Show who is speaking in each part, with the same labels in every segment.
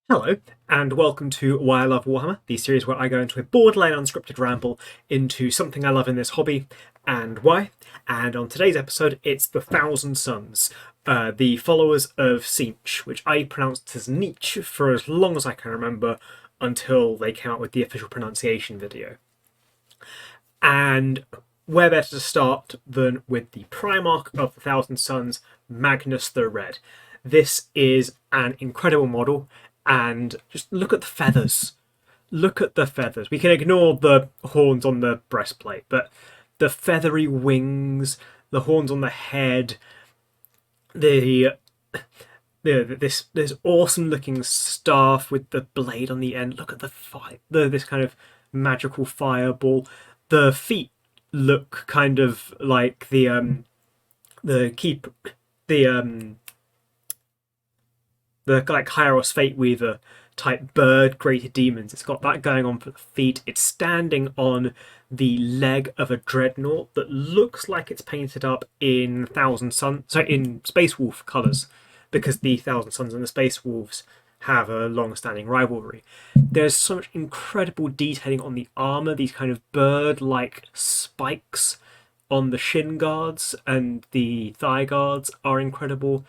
Speaker 1: Hello, and welcome to Why I Love Warhammer, the series where I go into a borderline unscripted ramble into something I love in this hobby and why. And on today's episode, it's the Thousand Sons, the followers of Sinch, which I pronounced as Nietzsche for as long as I can remember until they came out with the official pronunciation video. And where better to start than with the Primarch of the Thousand Sons, Magnus the Red. This is an incredible model, and just look at the feathers. Look at the feathers. We can ignore the horns on the breastplate, but the feathery wings, the horns on the head, the this awesome looking staff with the blade on the end. Look at the fire, this kind of magical fireball. The feet look kind of like the keep the like Hyros Fate Weaver type bird grated demons. It's got that going on for the feet. It's standing on the leg of a dreadnought that looks like it's painted up in in Space Wolf colours, because the Thousand Sons and the Space Wolves have a long-standing rivalry. There's so much incredible detailing on the armor, these kind of bird-like spikes on the shin guards and the thigh guards are incredible.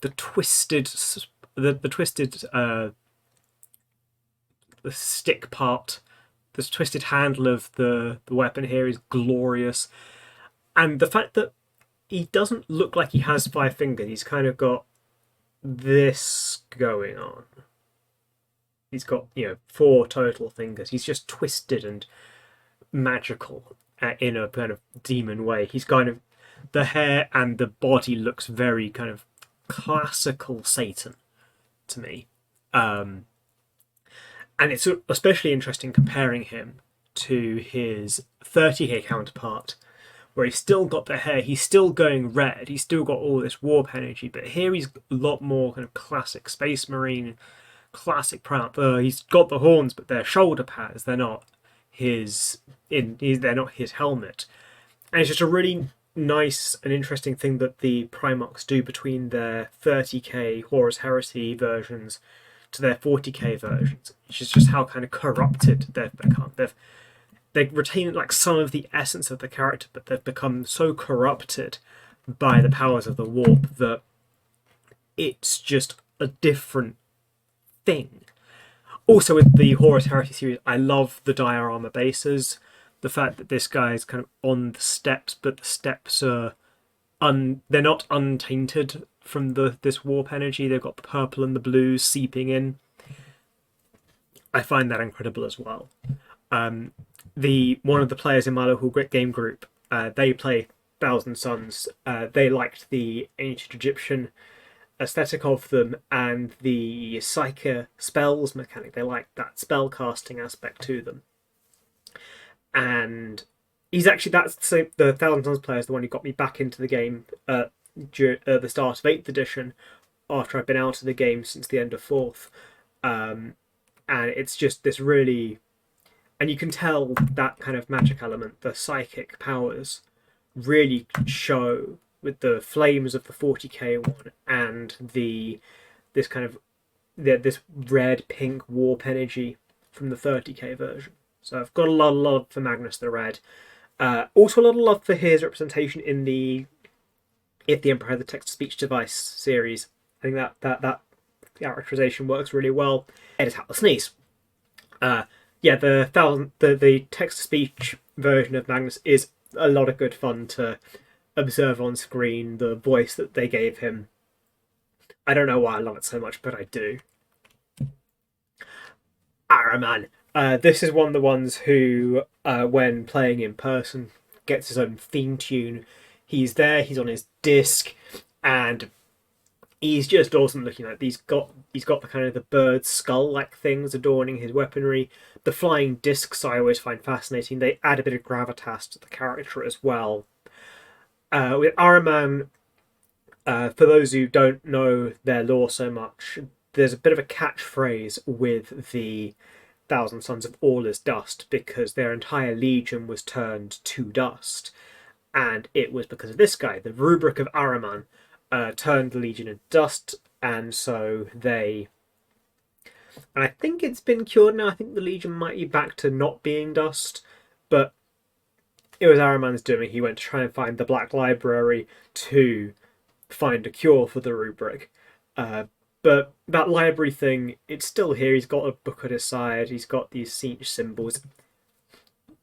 Speaker 1: The twisted the stick part, the twisted handle of the weapon here is glorious. And the fact that he doesn't look like he has five fingers, he's kind of got this going on. He's got, four total fingers. He's just twisted and magical in a kind of demon way. He's kind of, the hair and the body looks very kind of classical Satan to me. And it's especially interesting comparing him to his 30k counterpart, where he's still got the hair, he's still going red, he's still got all this warp energy, but here he's a lot more kind of classic Space Marine, classic prop. He's got the horns, but they're shoulder pads. They're not they're not his helmet, and it's just a really nice and interesting thing that the Primarchs do between their 30k Horus Heresy versions to their 40k versions, which is just how kind of corrupted they've become. They retain like some of the essence of the character, but they've become so corrupted by the powers of the warp that it's just a different thing. Also, with the Horus Heresy series, I love the diorama bases. The fact that this guy is kind of on the steps, but the steps are they're not untainted from this warp energy. They've got the purple and the blues seeping in. I find that incredible as well. One of the players in my local game group, they play Thousand Sons. They liked the ancient Egyptian aesthetic of them and the psyche spells mechanic. They liked that spell casting aspect to them. And he's actually the Thousand Sons player is the one who got me back into the game at the start of 8th edition, after I've been out of the game since the end of 4th. And it's just this really, and you can tell that kind of magic element, the psychic powers, really show with the flames of the 40k one and this kind of this red pink warp energy from the 30k version. So I've got a lot of love for Magnus the Red. Also a lot of love for his representation in the If the Emperor Had the Text-to-Speech Device series. I think that characterization works really well. Edit out the sneeze. The text-to-speech version of Magnus is a lot of good fun to observe on screen. The voice that they gave him, I don't know why I love it so much, but I do. Araman. This is one of the ones who, when playing in person, gets his own theme tune. He's there, he's on his disc, and he's just awesome looking. Like he's got the kind of the bird skull like things adorning his weaponry. The flying discs I always find fascinating. They add a bit of gravitas to the character as well. With Araman, for those who don't know their lore so much, there's a bit of a catchphrase with the Thousand Sons of All is Dust, because their entire legion was turned to dust. And it was because of this guy, the Rubric of Araman, turned the legion into dust, and so they And I think it's been cured now. I think the Legion might be back to not being dust, but it was Araman's doing. He went to try and find the Black Library to find a cure for the rubric. Uh, but that library thing, it's still here. He's got a book at his side. He's got these siege symbols.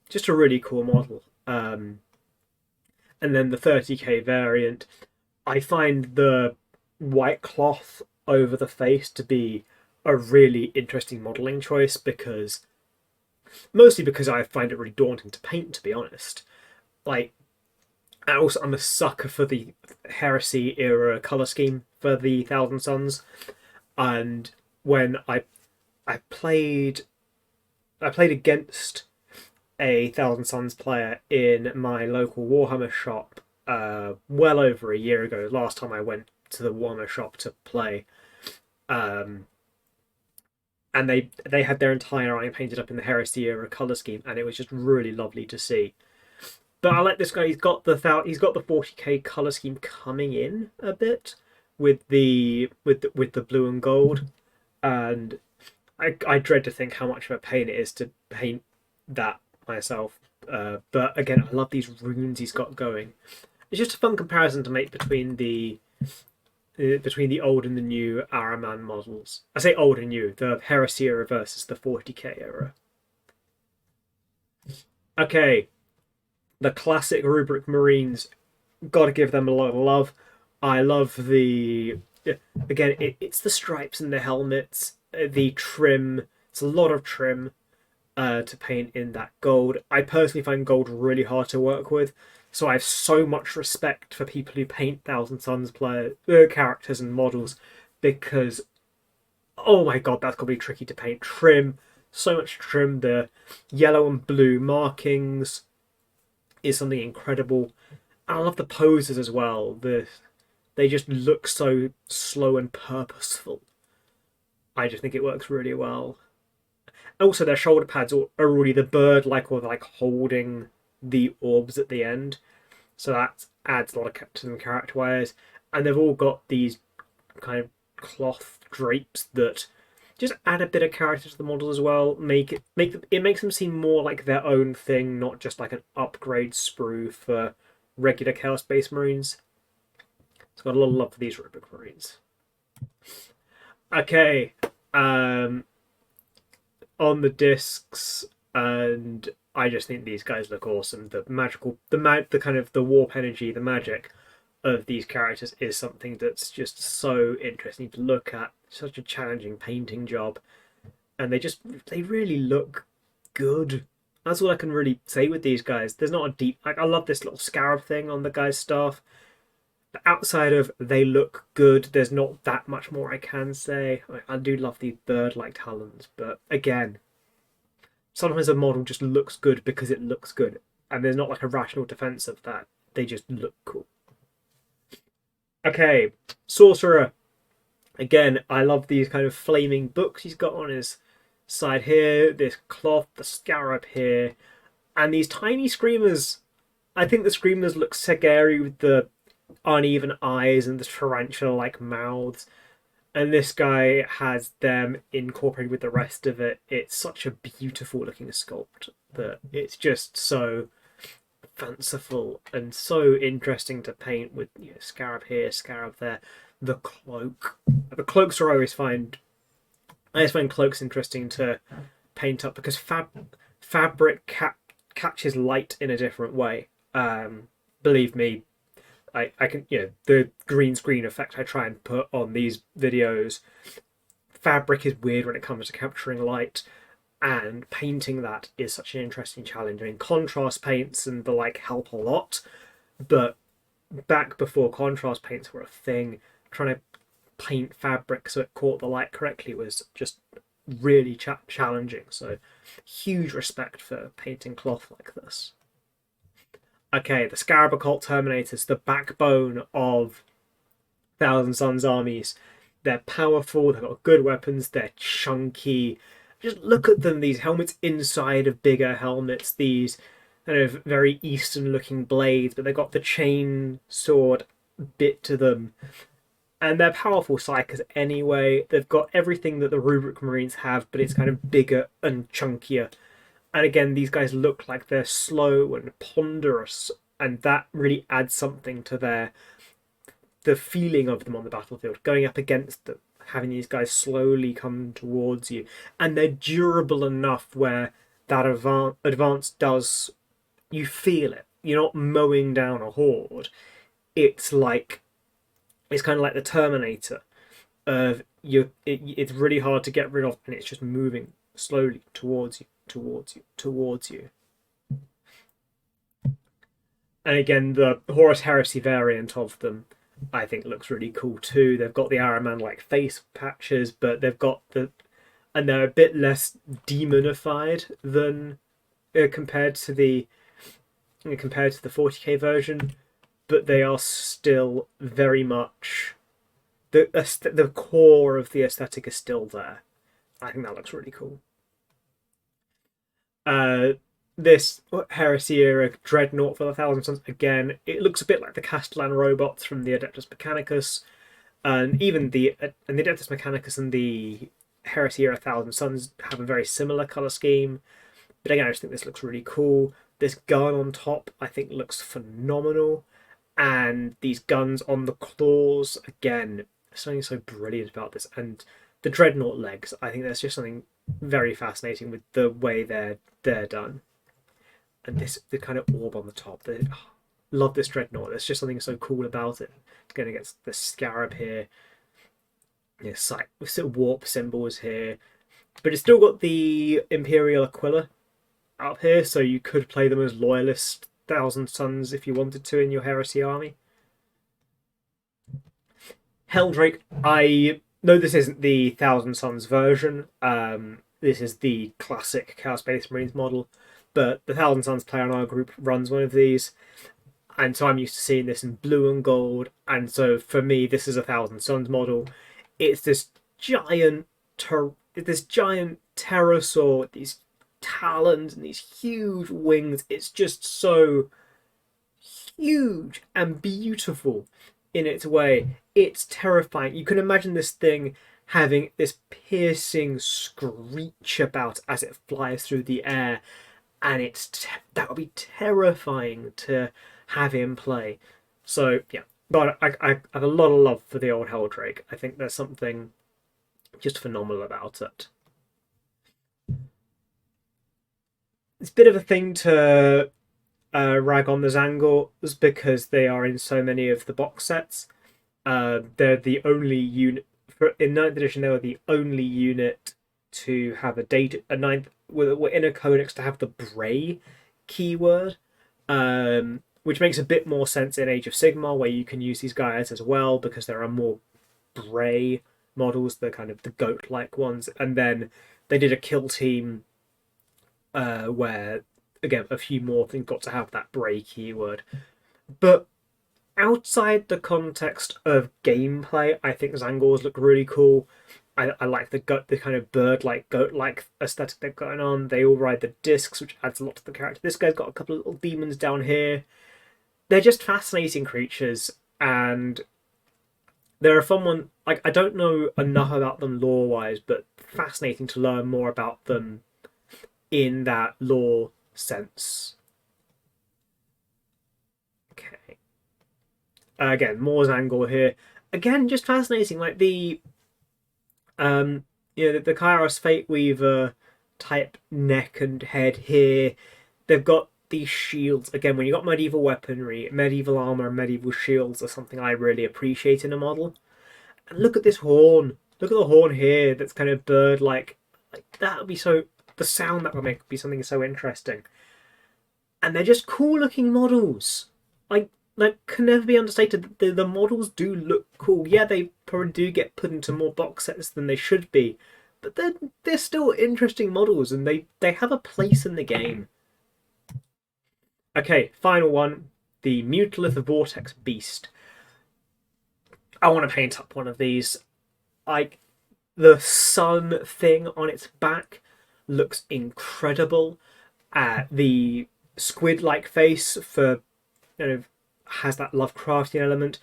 Speaker 1: Just a really cool model. And then the 30k variant, I find the white cloth over the face to be a really interesting modelling choice because mostly because I find it really daunting to paint, to be honest. Like, and also I'm a sucker for the Heresy era color scheme for the Thousand Sons, and when I played I played against a Thousand Sons player in my local Warhammer shop well over a year ago. Last time I went to the Warhammer shop to play, um, and they had their entire army painted up in the Heresy era color scheme, and it was just really lovely to see. But I like this guy. He's got the 40k color scheme coming in a bit with the blue and gold, and I dread to think how much of a pain it is to paint that myself. But again, I love these runes he's got going. It's just a fun comparison to make between the old and the new Araman models. I say old and new, the Heresy era versus the 40k era. Okay, the classic Rubric Marines, gotta give them a lot of love. I love again, it's the stripes and the helmets, the trim. It's a lot of trim to paint in that gold. I personally find gold really hard to work with, so I have so much respect for people who paint Thousand Sons characters and models because, oh my god, that's gonna be tricky to paint. Trim, so much trim. The yellow and blue markings is something incredible. And I love the poses as well. They just look so slow and purposeful. I just think it works really well. Also, their shoulder pads are already the bird like or like holding the orbs at the end, so that adds a lot of to them character wise. And they've all got these kind of cloth drapes that just add a bit of character to the model as well. It makes them seem more like their own thing, not just like an upgrade sprue for regular Chaos Space Marines. It's got a lot of love for these Rubric Marines. Okay, on the discs, and I just think these guys look awesome. The kind of the warp energy, the magic of these characters is something that's just so interesting to look at. Such a challenging painting job, and they really look good. That's all I can really say with these guys. There's not a deep. Like, I love this little scarab thing on the guy's staff. But outside of they look good, there's not that much more I can say. I do love these bird-like talons, but again, sometimes a model just looks good because it looks good, and there's not like a rational defense of that. They just look cool. Okay, Sorcerer. Again, I love these kind of flaming books he's got on his side here, this cloth, the scarab here, and these tiny screamers. I think the screamers look scary with the uneven eyes and the tarantula-like mouths, and this guy has them incorporated with the rest of it. It's such a beautiful looking sculpt that it's just so fanciful and so interesting to paint with, scarab here, scarab there. The cloaks are I always find cloaks interesting to paint up because fabric catches light in a different way. Believe me, I can, the green screen effect I try and put on these videos, fabric is weird when it comes to capturing light, and painting that is such an interesting challenge. I mean, contrast paints and the like help a lot, but back before contrast paints were a thing, trying to paint fabric so it caught the light correctly was just really challenging. So huge respect for painting cloth like this. Okay, the Scarab Occult Terminators, the backbone of Thousand Sons armies. They're powerful, they've got good weapons, they're chunky. Just look at them, these helmets inside of bigger helmets, these kind of very Eastern looking blades, but they've got the chain sword bit to them. And they're powerful psychers anyway. They've got everything that the Rubric Marines have, but it's kind of bigger and chunkier. And again, these guys look like they're slow and ponderous, and that really adds something to the feeling of them on the battlefield. Going up against them, having these guys slowly come towards you, and they're durable enough where that advance does, you feel it. You're not mowing down a horde. It's like, it's kind of like the Terminator. It's really hard to get rid of, and it's just moving slowly towards you, towards you, towards you. And again, the Horus Heresy variant of them, I think, looks really cool too. They've got the Araman like face patches, but they've got and they're a bit less demonified than compared to the 40k version, but they are still very much the core of the aesthetic is still there. I think that looks really cool. This Heresy era Dreadnought for the Thousand Suns, again, it looks a bit like the Castellan robots from the Adeptus Mechanicus, and even the Adeptus Mechanicus and the Heresy era Thousand Suns have a very similar color scheme. But again, I just think this looks really cool. This gun on top, I think, looks phenomenal, and these guns on the claws, again, something so brilliant about this. And the Dreadnought legs, I think there's just something very fascinating with the way they're done. And the kind of orb on the top. Love this Dreadnought. There's just something so cool about it. It's going to get the scarab here. With sort of warp symbols here. But it's still got the Imperial Aquila up here, so you could play them as loyalist Thousand Suns if you wanted to in your Heresy army. Heldrake, I know this isn't the Thousand Suns version. This is the classic Chaos Space Marines model, but the Thousand Suns player in our group runs one of these, and so I'm used to seeing this in blue and gold, and so for me this is a Thousand Suns model. It's this giant pterosaur with these talons and these huge wings. It's just so huge and beautiful in its way. It's terrifying. You can imagine this thing having this piercing screech about as it flies through the air, and that would be terrifying to have him play. So yeah, but I have a lot of love for the old Heldrake. I think there's something just phenomenal about it. It's a bit of a thing to rag on the Zangors because they are in so many of the box sets. They're the only unit in 9th edition. They were the only unit to have we're in a codex to have the Bray keyword, which makes a bit more sense in Age of Sigmar, where you can use these guys as well because there are more Bray models, the kind of the goat-like ones. And then they did a kill team where, again, a few more things got to have that Bray keyword. But outside the context of gameplay, I think Zangors look really cool. I like the kind of bird-like, goat-like aesthetic they've got on. They all ride the discs, which adds a lot to the character. This guy's got a couple of little demons down here. They're just fascinating creatures, and they're a fun one. Like, I don't know enough about them lore-wise, but fascinating to learn more about them in that lore sense. Okay. Again, more Zangor here. Again, just fascinating. Like the the Kairos Fate Weaver type neck and head here. They've got these shields. Again, when you've got medieval weaponry, medieval armor, and medieval shields are something I really appreciate in a model. And look at this horn. Look at the horn here that's kind of bird-like. Like, that would be so... The sound that would make would be something so interesting. And they're just cool-looking models. Like can never be understated. The models do look cool. Yeah, they probably do get put into more box sets than they should be, but they're still interesting models, and they have a place in the game. Okay, final one, the Mutalith Vortex Beast. I want to paint up one of these. Like, the sun thing on its back looks incredible. The squid-like face has that Lovecraftian element.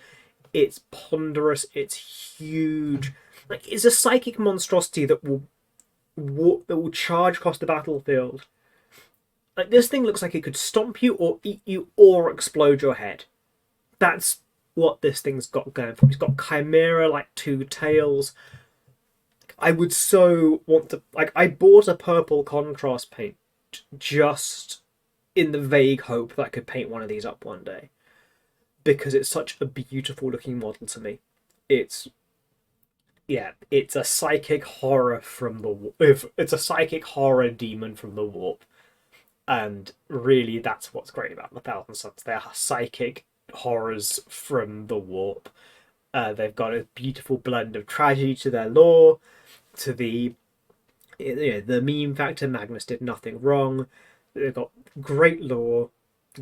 Speaker 1: It's ponderous. It's huge. Like, it's a psychic monstrosity that will charge across the battlefield. Like, this thing looks like it could stomp you or eat you or explode your head. That's what this thing's got going for it. It's got chimera like two tails. I would so want to, like, I bought a purple contrast paint just in the vague hope that I could paint one of these up one day, because it's such a beautiful looking model to me. It's it's a psychic horror from the it's a psychic horror demon from the warp, and really that's what's great about the Thousand Suns. They're psychic horrors from the warp. They've got a beautiful blend of tragedy to their lore, to the the meme factor. Magnus did nothing wrong. They've got great lore,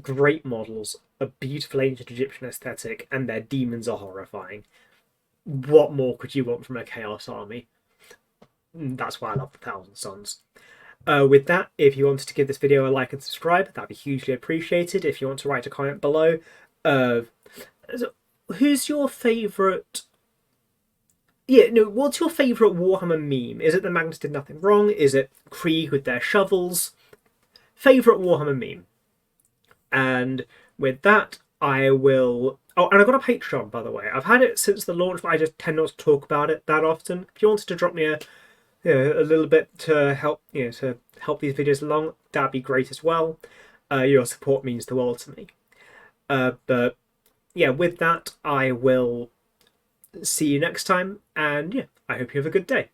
Speaker 1: great models, a beautiful ancient Egyptian aesthetic, and their demons are horrifying. What more could you want from a Chaos army? That's why I love the Thousand Suns. With that, if you wanted to give this video a like and subscribe, that'd be hugely appreciated. If you want to write a comment below, who's your favourite? What's your favourite Warhammer meme? Is it the Magnus did nothing wrong? Is it Krieg with their shovels? Favourite Warhammer meme. And with that, I will... Oh, and I've got a Patreon, by the way. I've had it since the launch, but I just tend not to talk about it that often. If you wanted to drop me a little bit to help these videos along, that'd be great as well. Your support means the world to me. But yeah, with that, I will see you next time, and yeah, I hope you have a good day.